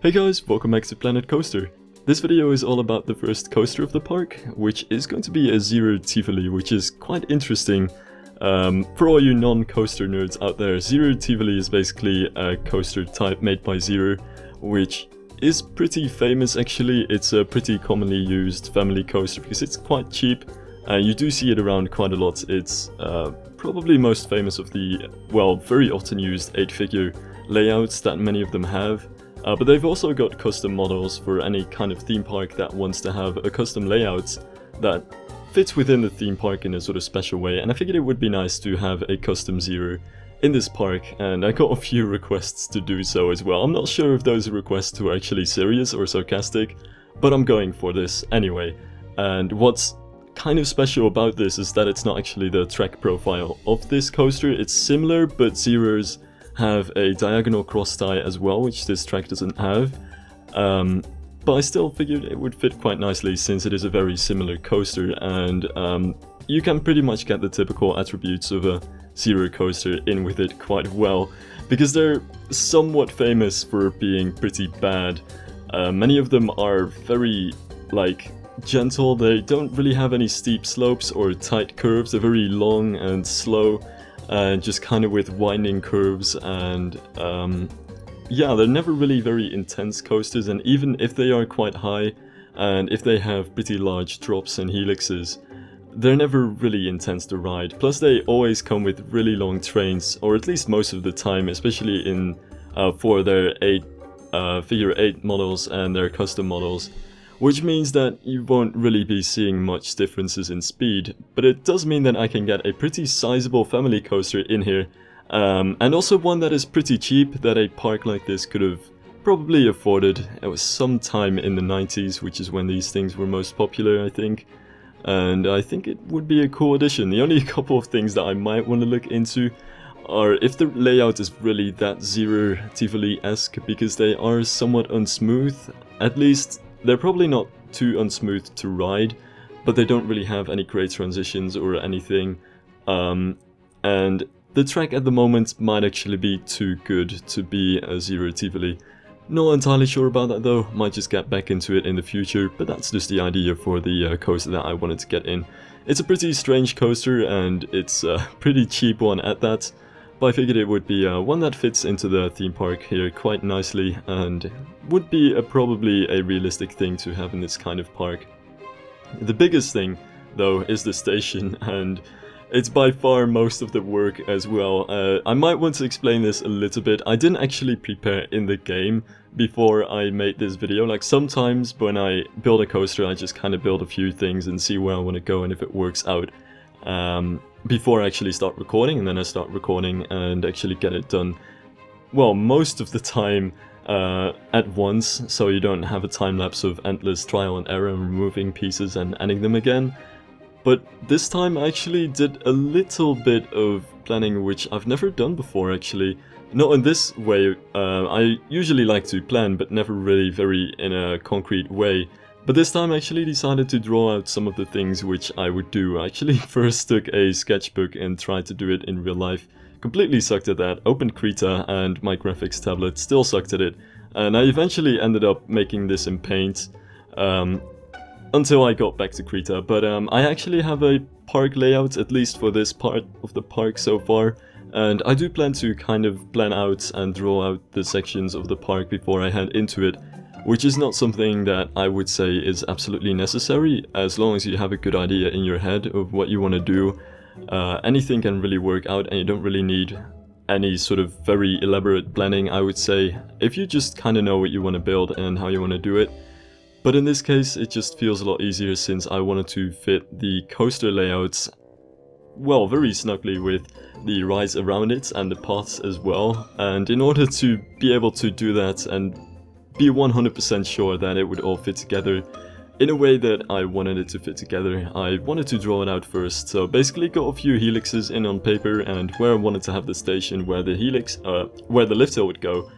Hey guys, welcome back to Planet Coaster. This video is all about the first coaster of the park, which is going to be a Zierer Tivoli, which is quite interesting. For all you non-coaster nerds out there, Zierer Tivoli is basically a coaster type made by Zierer, which is pretty famous actually. It's a pretty commonly used family coaster because it's quite cheap. You do see it around quite a lot. It's probably most famous of the, well, very often used 8-figure layouts that many of them have. But they've also got custom models for any kind of theme park that wants to have a custom layout that fits within the theme park in a sort of special way, and I figured it would be nice to have a custom Zierer in this park, and I got a few requests to do so as well. I'm not sure if those requests were actually serious or sarcastic, but I'm going for this anyway. And what's kind of special about this is that it's not actually the track profile of this coaster. It's similar, but Zierers have a diagonal cross tie as well, which this track doesn't have. But I still figured it would fit quite nicely since it is a very similar coaster, and you can pretty much get the typical attributes of a Zierer coaster in with it quite well, because they're somewhat famous for being pretty bad. Many of them are very, gentle. They don't really have any steep slopes or tight curves. They're very long and slow, and just kind of with winding curves, and yeah, they're never really very intense coasters, and even if they are quite high and if they have pretty large drops and helixes, they're never really intense to ride. Plus they always come with really long trains, or at least most of the time, especially in for their figure 8 models and their custom models, which means that you won't really be seeing much differences in speed, but it does mean that I can get a pretty sizable family coaster in here, and also one that is pretty cheap, that a park like this could have probably afforded. It was sometime in the 90s, which is when these things were most popular, I think, and I think it would be a cool addition. The only couple of things that I might want to look into are if the layout is really that Zierer Tivoli-esque, because they are somewhat unsmooth. At least they're probably not too unsmooth to ride, but they don't really have any great transitions or anything. And the track at the moment might actually be too good to be a Zierer Tivoli. Not entirely sure about that though, might just get back into it in the future, but that's just the idea for the coaster that I wanted to get in. It's a pretty strange coaster, and it's a pretty cheap one at that. But I figured it would be one that fits into the theme park here quite nicely, and would be probably a realistic thing to have in this kind of park. The biggest thing, though, is the station, and it's by far most of the work as well. I might want to explain this a little bit. I didn't actually prepare in the game before I made this video. Like, sometimes when I build a coaster, I just kind of build a few things and see where I want to go and if it works out. Before I actually start recording, and then I start recording and actually get it done, well, most of the time at once, so you don't have a time lapse of endless trial and error and removing pieces and adding them again. But this time I actually did a little bit of planning, which I've never done before actually. Not in this way. I usually like to plan, but never really very in a concrete way. But this time I actually decided to draw out some of the things which I would do. I actually first took a sketchbook and tried to do it in real life. Completely sucked at that, opened Krita, and my graphics tablet still sucked at it. And I eventually ended up making this in Paint, until I got back to Krita. But I actually have a park layout, at least for this part of the park so far. And I do plan to kind of plan out and draw out the sections of the park before I head into it, which is not something that I would say is absolutely necessary. As long as you have a good idea in your head of what you want to do, anything can really work out, and you don't really need any sort of very elaborate planning, I would say, if you just kind of know what you want to build and how you want to do it. But in this case, it just feels a lot easier since I wanted to fit the coaster layouts, well, very snugly with the rides around it and the paths as well. And in order to be able to do that and be 100% sure that it would all fit together in a way that I wanted it to fit together, I wanted to draw it out first. So basically got a few helixes in on paper, and where I wanted to have the station, where the where the lift hill would go,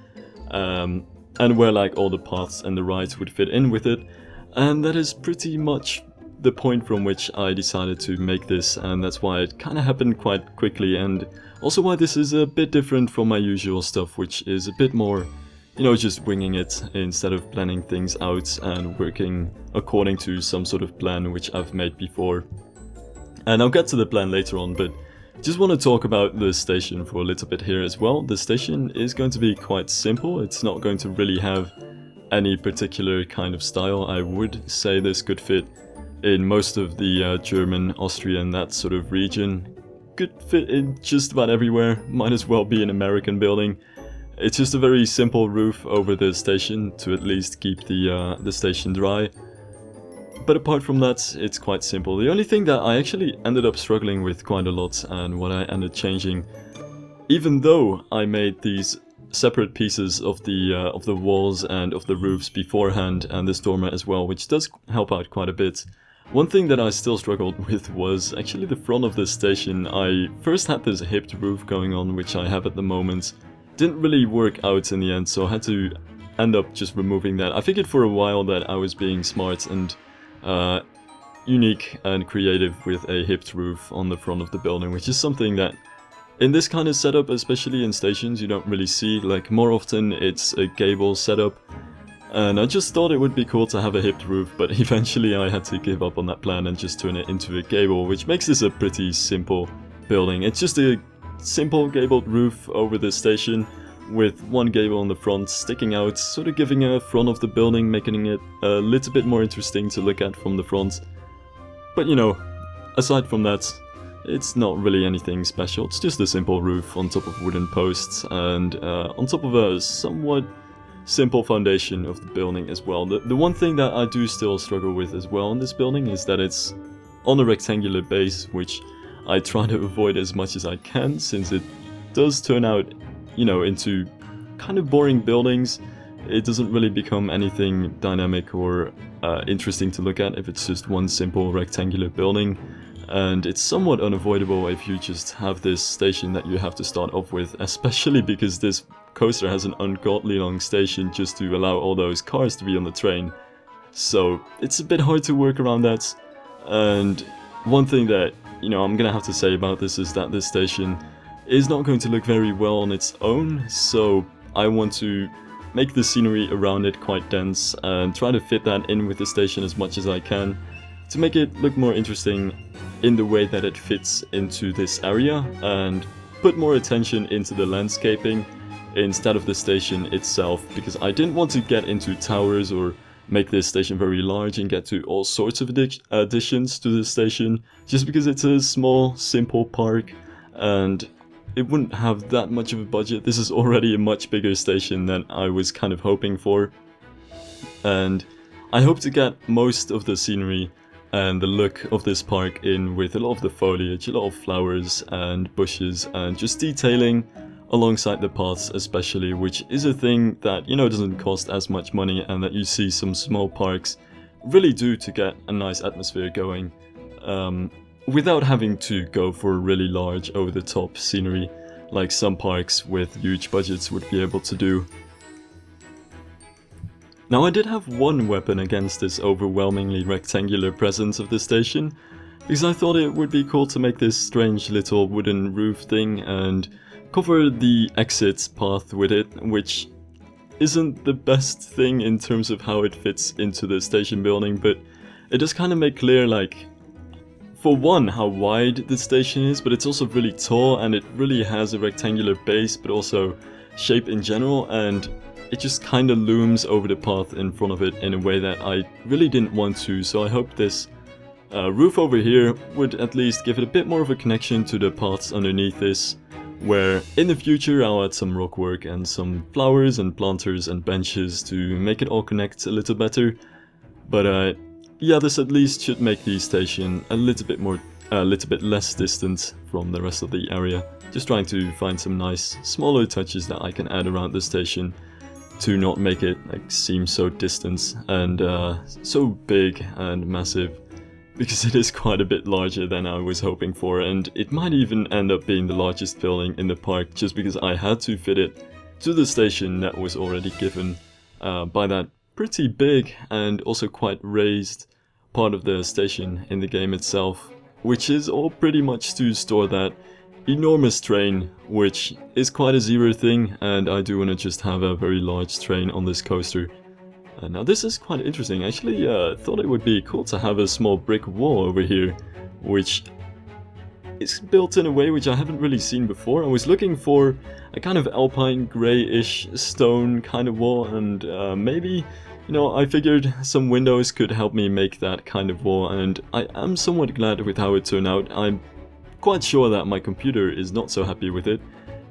and where like all the paths and the rides would fit in with it. And that is pretty much the point from which I decided to make this, and that's why it kind of happened quite quickly, and also why this is a bit different from my usual stuff, which is a bit more you know, just winging it instead of planning things out and working according to some sort of plan which I've made before. And I'll get to the plan later on, but just want to talk about the station for a little bit here as well. The station is going to be quite simple. It's not going to really have any particular kind of style. I would say this could fit in most of the German, Austrian, that sort of region. Could fit in just about everywhere. Might as well be an American building. It's just a very simple roof over the station to at least keep the station dry. But apart from that, it's quite simple. The only thing that I actually ended up struggling with quite a lot, and what I ended changing, even though I made these separate pieces of the walls and of the roofs beforehand, and this dormer as well, which does help out quite a bit. One thing that I still struggled with was actually the front of the station. I first had this hipped roof going on, which I have at the moment. Didn't really work out in the end, so I had to end up just removing that. I figured for a while that I was being smart and unique and creative with a hipped roof on the front of the building, which is something that in this kind of setup, especially in stations, you don't really see. Like, more often it's a gable setup, and I just thought it would be cool to have a hipped roof, but eventually I had to give up on that plan and just turn it into a gable, which makes this a pretty simple building. It's just a simple gabled roof over the station with one gable on the front sticking out, sort of giving a front of the building, making it a little bit more interesting to look at from the front. But you know, aside from that, it's not really anything special. It's just a simple roof on top of wooden posts and on top of a somewhat simple foundation of the building as well. The one thing that I do still struggle with as well in this building is that it's on a rectangular base, which I try to avoid as much as I can, since it does turn out, you know, into kind of boring buildings. It doesn't really become anything dynamic or interesting to look at if it's just one simple rectangular building. And it's somewhat unavoidable if you just have this station that you have to start off with, especially because this coaster has an ungodly long station just to allow all those cars to be on the train. So it's a bit hard to work around that. And one thing that, you know, I'm gonna have to say about this is that this station is not going to look very well on its own, so I want to make the scenery around it quite dense and try to fit that in with the station as much as I can to make it look more interesting in the way that it fits into this area, and put more attention into the landscaping instead of the station itself, because I didn't want to get into towers or make this station very large and get to all sorts of additions to the station, just because it's a small, simple park and it wouldn't have that much of a budget. This is already a much bigger station than I was kind of hoping for, and I hope to get most of the scenery and the look of this park in with a lot of the foliage, a lot of flowers and bushes, and just detailing alongside the paths especially, which is a thing that, you know, doesn't cost as much money and that you see some small parks really do to get a nice atmosphere going, without having to go for really large over-the-top scenery like some parks with huge budgets would be able to do. Now, I did have one weapon against this overwhelmingly rectangular presence of the station, because I thought it would be cool to make this strange little wooden roof thing and cover the exit path with it, which isn't the best thing in terms of how it fits into the station building, but it does kind of make clear, like, for one, how wide the station is, but it's also really tall and it really has a rectangular base, but also shape in general, and it just kind of looms over the path in front of it in a way that I really didn't want to. So I hope this roof over here would at least give it a bit more of a connection to the paths underneath this, where in the future I'll add some rock work and some flowers and planters and benches to make it all connect a little better. But yeah, this at least should make the station a little bit less distant from the rest of the area. Just trying to find some nice smaller touches that I can add around the station to not make it like seem so distant and so big and massive, because it is quite a bit larger than I was hoping for, and it might even end up being the largest building in the park just because I had to fit it to the station that was already given by that pretty big and also quite raised part of the station in the game itself, which is all pretty much to store that enormous train, which is quite a Zierer thing, and I do want to just have a very large train on this coaster. Now this is quite interesting. I actually thought it would be cool to have a small brick wall over here, which is built in a way which I haven't really seen before. I was looking for a kind of alpine grey-ish stone kind of wall, and maybe, you know, I figured some windows could help me make that kind of wall, and I am somewhat glad with how it turned out. I'm quite sure that my computer is not so happy with it.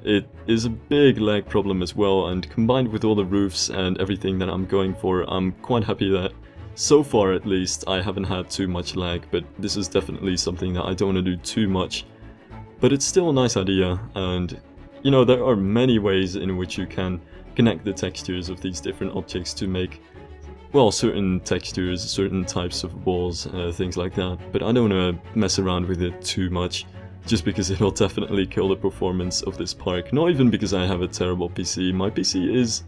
It is a big lag problem as well, and combined with all the roofs and everything that I'm going for, I'm quite happy that, so far at least, I haven't had too much lag, but this is definitely something that I don't want to do too much. But it's still a nice idea, and, you know, there are many ways in which you can connect the textures of these different objects to make, well, certain textures, certain types of walls, things like that, but I don't want to mess around with it too much. Just because it'll definitely kill the performance of this park. Not even because I have a terrible PC. My PC is,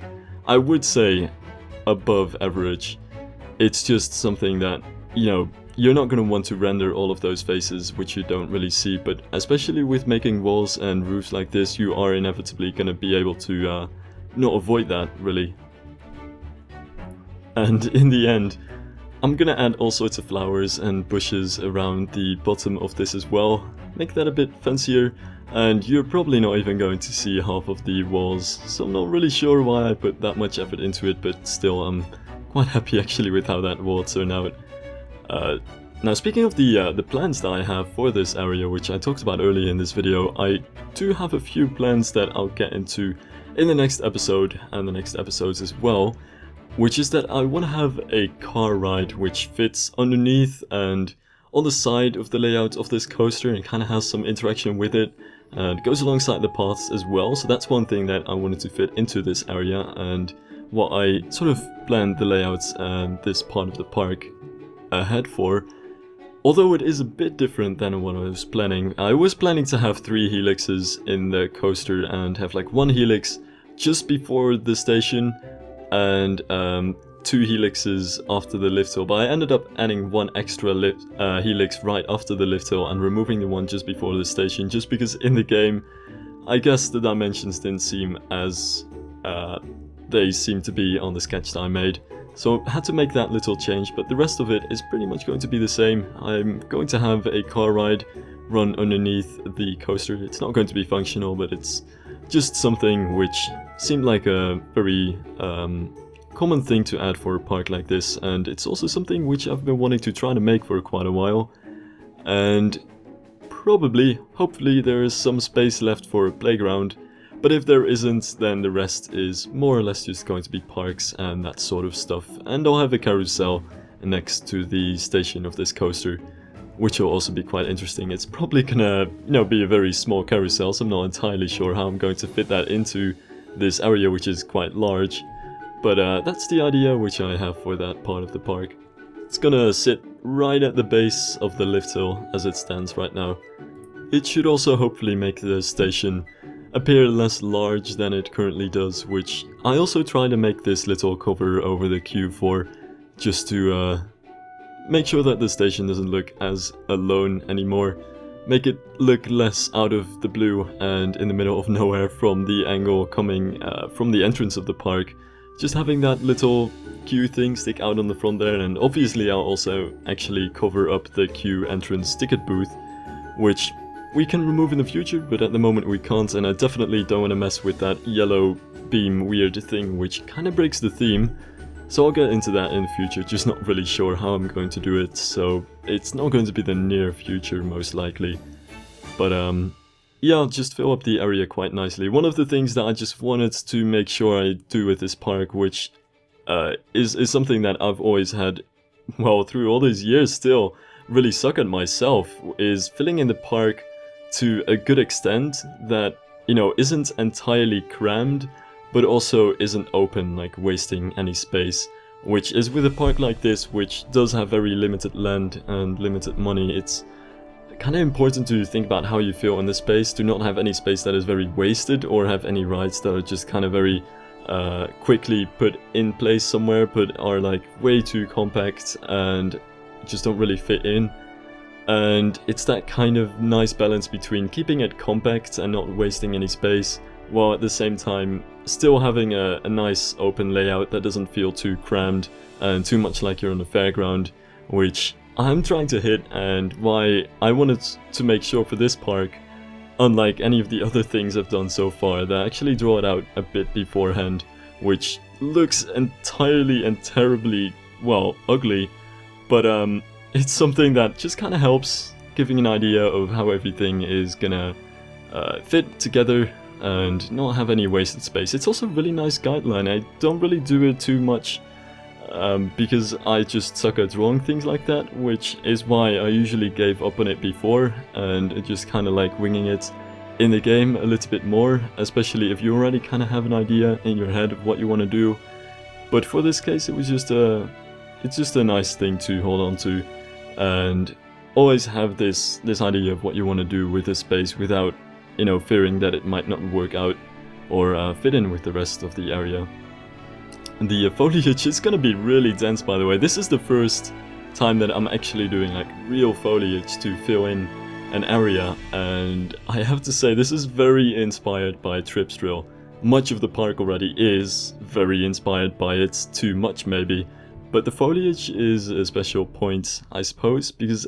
I would say, above average. It's just something that, you know, you're not going to want to render all of those faces which you don't really see, but especially with making walls and roofs like this, you are inevitably going to be able to not avoid that, really. And in the end, I'm going to add all sorts of flowers and bushes around the bottom of this as well. Make that a bit fancier, and you're probably not even going to see half of the walls, so I'm not really sure why I put that much effort into it, but still I'm quite happy actually with how that wall turned out. Now speaking of the plans that I have for this area, which I talked about earlier in this video, I do have a few plans that I'll get into in the next episode and the next episodes as well, which is that I want to have a car ride which fits underneath and on the side of the layout of this coaster and kind of has some interaction with it, and goes alongside the paths as well. So that's one thing that I wanted to fit into this area, and what I sort of planned the layouts and this part of the park ahead for. Although it is a bit different than what I was planning. I was planning to have 3 helixes in the coaster and have like 1 helix just before the station and 2 helixes after the lift hill, but I ended up adding 1 extra helix right after the lift hill and removing the one just before the station, just because in the game, I guess the dimensions didn't seem as they seem to be on the sketch that I made. So I had to make that little change, but the rest of it is pretty much going to be the same. I'm going to have a car ride run underneath the coaster. It's not going to be functional, but it's just something which seemed like a very common thing to add for a park like this, and it's also something which I've been wanting to try to make for quite a while. And probably, hopefully, there is some space left for a playground, but if there isn't, then the rest is more or less just going to be parks and that sort of stuff. And I'll have a carousel next to the station of this coaster, which will also be quite interesting. It's probably gonna, you know, be a very small carousel, so I'm not entirely sure how I'm going to fit that into this area, which is quite large. But that's the idea which I have for that part of the park. It's gonna sit right at the base of the lift hill as it stands right now. It should also hopefully make the station appear less large than it currently does, which I also try to make this little cover over the queue for, just to make sure that the station doesn't look as alone anymore. Make it look less out of the blue and in the middle of nowhere from the angle coming from the entrance of the park. Just having that little queue thing stick out on the front there, and obviously I'll also actually cover up the queue entrance ticket booth, which we can remove in the future, but at the moment we can't, and I definitely don't want to mess with that yellow beam weird thing which kind of breaks the theme. So I'll get into that in the future, just not really sure how I'm going to do it, so it's not going to be the near future most likely. But yeah, I'll just fill up the area quite nicely. One of the things that I just wanted to make sure I do with this park, which is something that I've always had, well, through all these years still, really suck at myself, is filling in the park to a good extent that, you know, isn't entirely crammed, but also isn't open, like wasting any space. Which is with a park like this, which does have very limited land and limited money, it's kind of important to think about how you feel in the space, to not have any space that is very wasted, or have any rides that are just kind of very quickly put in place somewhere, but are like way too compact and just don't really fit in. And it's that kind of nice balance between keeping it compact and not wasting any space, while at the same time still having a nice open layout that doesn't feel too crammed and too much like you're on a fairground, which I'm trying to hit, and why I wanted to make sure for this park, unlike any of the other things I've done so far, that I actually draw it out a bit beforehand, which looks entirely and terribly, well, ugly, but it's something that just kind of helps giving an idea of how everything is gonna fit together and not have any wasted space. It's also a really nice guideline. I don't really do it too much because I just suck at drawing things like that, which is why I usually gave up on it before and just kind of like winging it in the game a little bit more, especially if you already kind of have an idea in your head of what you want to do. But for this case, it was just it's just a nice thing to hold on to and always have this idea of what you want to do with the space without, you know, fearing that it might not work out or fit in with the rest of the area. And the foliage is gonna be really dense, by the way. This is the first time that I'm actually doing like real foliage to fill in an area, and I have to say this is very inspired by Trips Drill. Much of the park already is very inspired by it, too much maybe, but the foliage is a special point, I suppose, because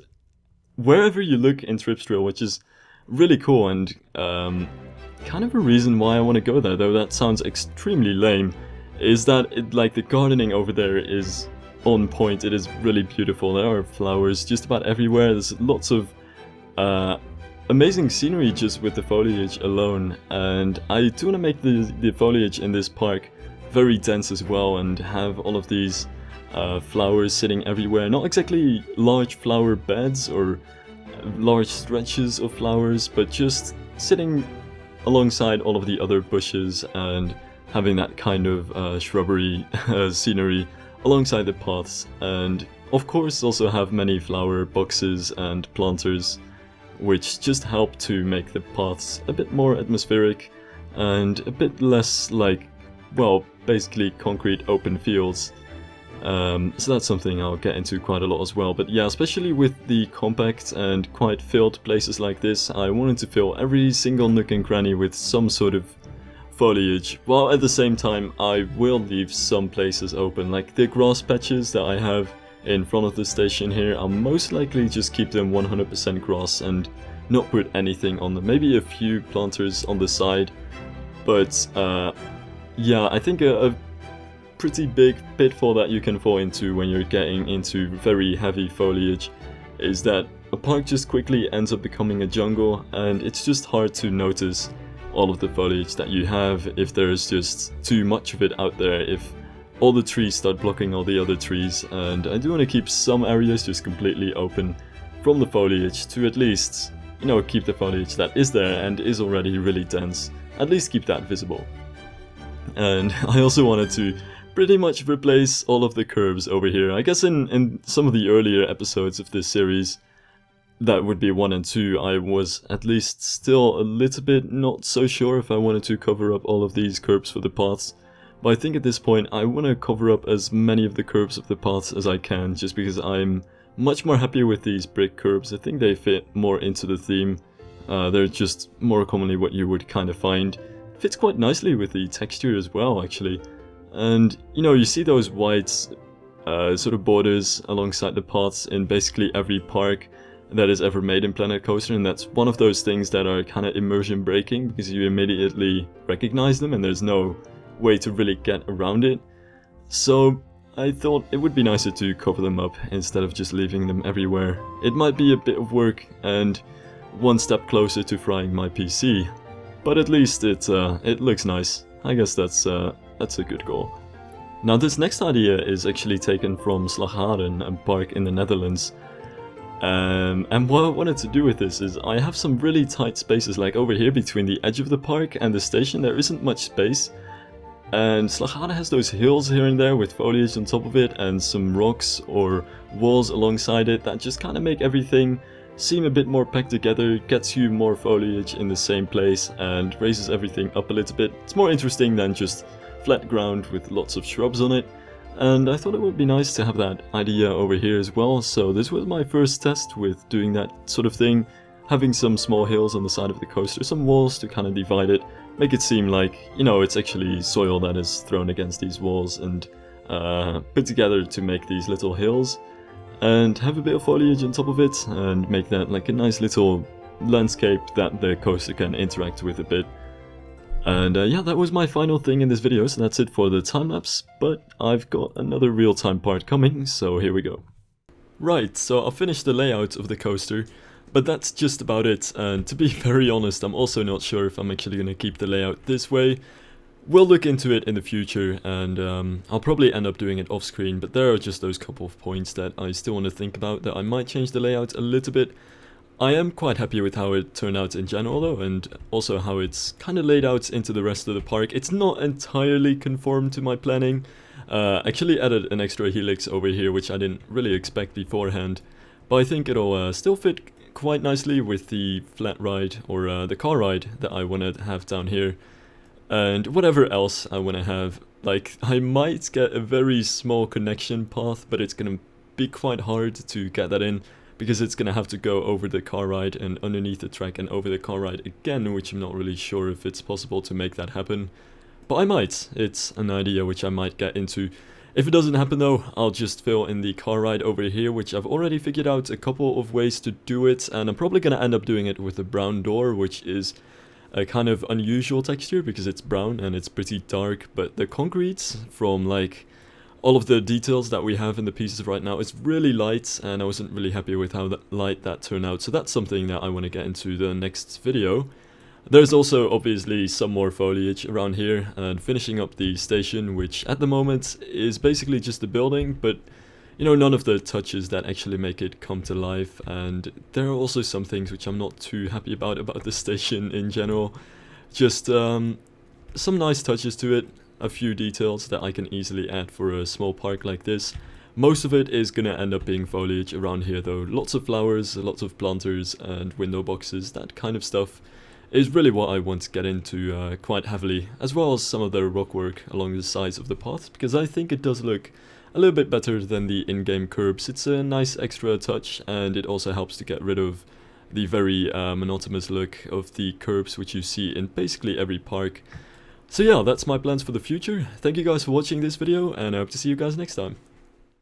wherever you look in Trips Drill, which is really cool and kind of a reason why I want to go there, though that sounds extremely lame, is that like the gardening over there is on point. It is really beautiful. There are flowers just about everywhere. There's lots of amazing scenery just with the foliage alone, and I do want to make the foliage in this park very dense as well and have all of these flowers sitting everywhere. Not exactly large flower beds or large stretches of flowers, but just sitting alongside all of the other bushes and having that kind of shrubbery scenery alongside the paths, and of course also have many flower boxes and planters which just help to make the paths a bit more atmospheric and a bit less like, well, basically concrete open fields. So that's something I'll get into quite a lot as well. But yeah, especially with the compact and quite filled places like this, I wanted to fill every single nook and cranny with some sort of foliage, while at the same time I will leave some places open. Like the grass patches that I have in front of the station here, I'll most likely just keep them 100% grass and not put anything on them. Maybe a few planters on the side, but yeah, I think a pretty big pitfall that you can fall into when you're getting into very heavy foliage is that a park just quickly ends up becoming a jungle, and it's just hard to notice all of the foliage that you have if there's just too much of it out there, if all the trees start blocking all the other trees. And I do want to keep some areas just completely open from the foliage to at least, you know, keep the foliage that is there and is already really dense, at least keep that visible. And I also wanted to pretty much replace all of the curves over here. I guess in some of the earlier episodes of this series, that would be 1 and 2, I was at least still a little bit not so sure if I wanted to cover up all of these curbs for the paths. But I think at this point I want to cover up as many of the curbs of the paths as I can, just because I'm much more happy with these brick curbs. I think they fit more into the theme. They're just more commonly what you would kind of find. Fits quite nicely with the texture as well, actually. And you know, you see those white sort of borders alongside the paths in basically every park that is ever made in Planet Coaster, and that's one of those things that are kind of immersion breaking because you immediately recognize them and there's no way to really get around it. So I thought it would be nicer to cover them up instead of just leaving them everywhere. It might be a bit of work and one step closer to frying my PC, but at least it looks nice. I guess that's a good goal. Now this next idea is actually taken from Slagharen, a park in the Netherlands. And what I wanted to do with this is I have some really tight spaces, like over here between the edge of the park and the station there isn't much space. And Slagharen has those hills here and there with foliage on top of it and some rocks or walls alongside it that just kind of make everything seem a bit more packed together, gets you more foliage in the same place and raises everything up a little bit. It's more interesting than just flat ground with lots of shrubs on it. And I thought it would be nice to have that idea over here as well, so this was my first test with doing that sort of thing, having some small hills on the side of the coaster, some walls to kind of divide it, make it seem like, you know, it's actually soil that is thrown against these walls and put together to make these little hills, and have a bit of foliage on top of it, and make that like a nice little landscape that the coaster can interact with a bit. And yeah, that was my final thing in this video, so that's it for the time-lapse, but I've got another real-time part coming, so here we go. Right, so I'll finish the layout of the coaster, but that's just about it, and to be very honest, I'm also not sure if I'm actually going to keep the layout this way. We'll look into it in the future, and I'll probably end up doing it off-screen, but there are just those couple of points that I still want to think about, that I might change the layout a little bit. I am quite happy with how it turned out in general though, and also how it's kind of laid out into the rest of the park. It's not entirely conformed to my planning. Actually added an extra helix over here, which I didn't really expect beforehand, but I think it'll still fit quite nicely with the flat ride, or the car ride that I want to have down here, and whatever else I want to have. Like, I might get a very small connection path, but it's gonna be quite hard to get that in, because it's gonna have to go over the car ride and underneath the track and over the car ride again, which I'm not really sure if it's possible to make that happen. But I might. It's an idea which I might get into. If it doesn't happen though, I'll just fill in the car ride over here, which I've already figured out a couple of ways to do it, and I'm probably gonna end up doing it with a brown door, which is a kind of unusual texture because it's brown and it's pretty dark, but the concrete from like all of the details that we have in the pieces right now is really light, and I wasn't really happy with how light that turned out, so that's something that I want to get into the next video. There's also obviously some more foliage around here, and finishing up the station, which at the moment is basically just a building, but you know, none of the touches that actually make it come to life, and there are also some things which I'm not too happy about the station in general. Just some nice touches to it. A few details that I can easily add for a small park like this. Most of it is gonna end up being foliage around here though. Lots of flowers, lots of planters and window boxes, that kind of stuff is really what I want to get into quite heavily, as well as some of the rockwork along the sides of the path, because I think it does look a little bit better than the in-game curbs. It's a nice extra touch, and it also helps to get rid of the very monotonous look of the curbs which you see in basically every park. So yeah, that's my plans for the future. Thank you guys for watching this video, and I hope to see you guys next time.